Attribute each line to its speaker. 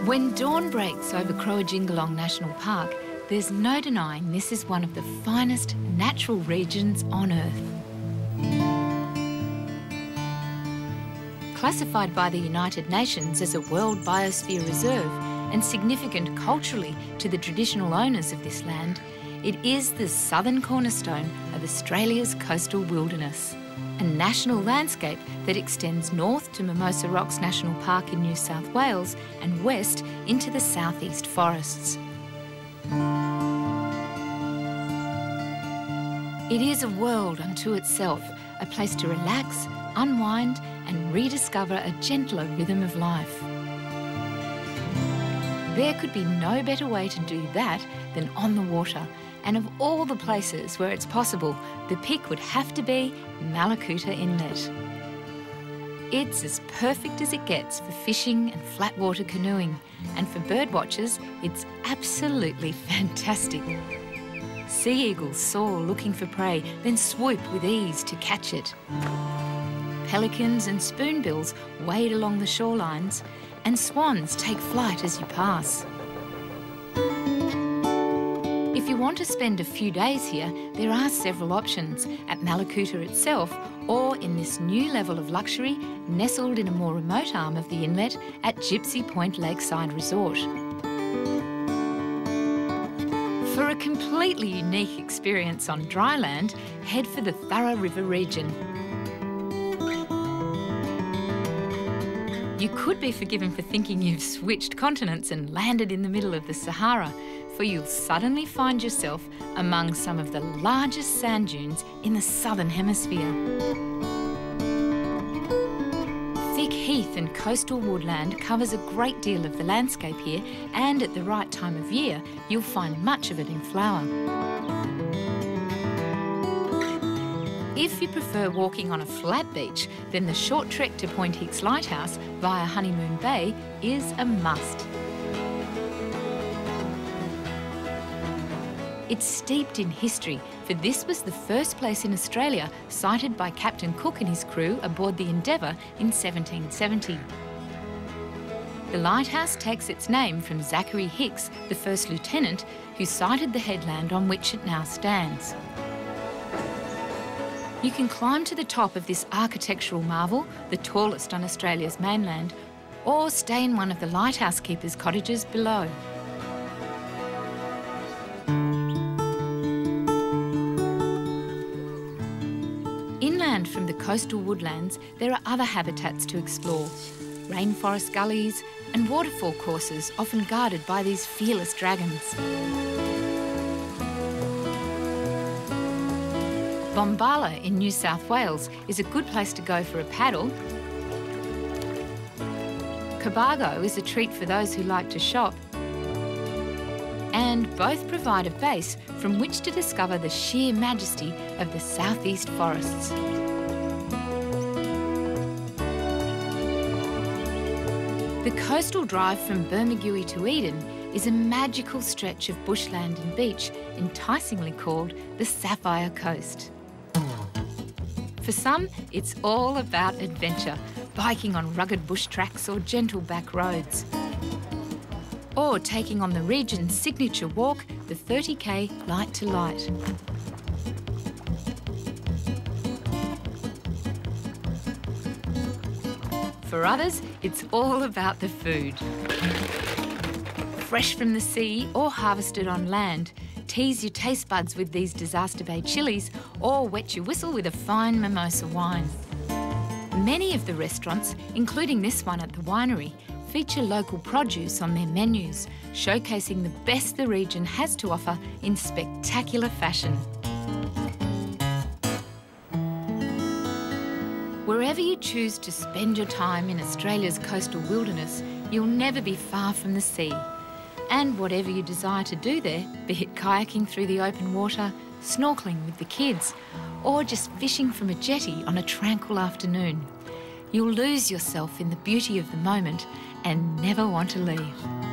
Speaker 1: When dawn breaks over Croajingolong National Park, there's no denying this is one of the finest natural regions on Earth. Classified by the United Nations as a World Biosphere Reserve and significant culturally to the traditional owners of this land, it is the southern cornerstone of Australia's coastal wilderness, a national landscape that extends north to Mimosa Rocks National Park in New South Wales and west into the southeast forests. It is a world unto itself, a place to relax, unwind and rediscover a gentler rhythm of life. There could be no better way to do that than on the water, and of all the places where it's possible, the pick would have to be Mallacoota Inlet. It's as perfect as it gets for fishing and flatwater canoeing, and for birdwatchers, it's absolutely fantastic. Sea eagles soar looking for prey, then swoop with ease to catch it. Pelicans and spoonbills wade along the shorelines, and swans take flight as you pass. If you want to spend a few days here, there are several options at Mallacoota itself or in this new level of luxury nestled in a more remote arm of the inlet at Gypsy Point Lakeside Resort. For a completely unique experience on dry land, head for the Pharaoh River region. You could be forgiven for thinking you've switched continents and landed in the middle of the Sahara, for you'll suddenly find yourself among some of the largest sand dunes in the southern hemisphere. Thick heath and coastal woodland covers a great deal of the landscape here, and at the right time of year, you'll find much of it in flower. If you prefer walking on a flat beach, then the short trek to Point Hicks Lighthouse via Honeymoon Bay is a must. It's steeped in history, for this was the first place in Australia sighted by Captain Cook and his crew aboard the Endeavour in 1770. The lighthouse takes its name from Zachary Hicks, the first lieutenant, who sighted the headland on which it now stands. You can climb to the top of this architectural marvel, the tallest on Australia's mainland, or stay in one of the lighthouse keepers' cottages below. Inland from the coastal woodlands, there are other habitats to explore. Rainforest gullies and waterfall courses often guarded by these fearless dragons. Bombala in New South Wales is a good place to go for a paddle. Cobargo is a treat for those who like to shop. And both provide a base from which to discover the sheer majesty of the southeast forests. The coastal drive from Bermagui to Eden is a magical stretch of bushland and beach, enticingly called the Sapphire Coast. For some, it's all about adventure, biking on rugged bush tracks or gentle back roads. Or taking on the region's signature walk, the 30k Light to Light. For others, it's all about the food. Fresh from the sea or harvested on land, tease your taste buds with these Disaster Bay chilies or wet your whistle with a fine mimosa wine. Many of the restaurants, including this one at the winery, feature local produce on their menus, showcasing the best the region has to offer in spectacular fashion. Wherever you choose to spend your time in Australia's coastal wilderness, you'll never be far from the sea. And whatever you desire to do there, be it kayaking through the open water, snorkelling with the kids, or just fishing from a jetty on a tranquil afternoon, you'll lose yourself in the beauty of the moment and never want to leave.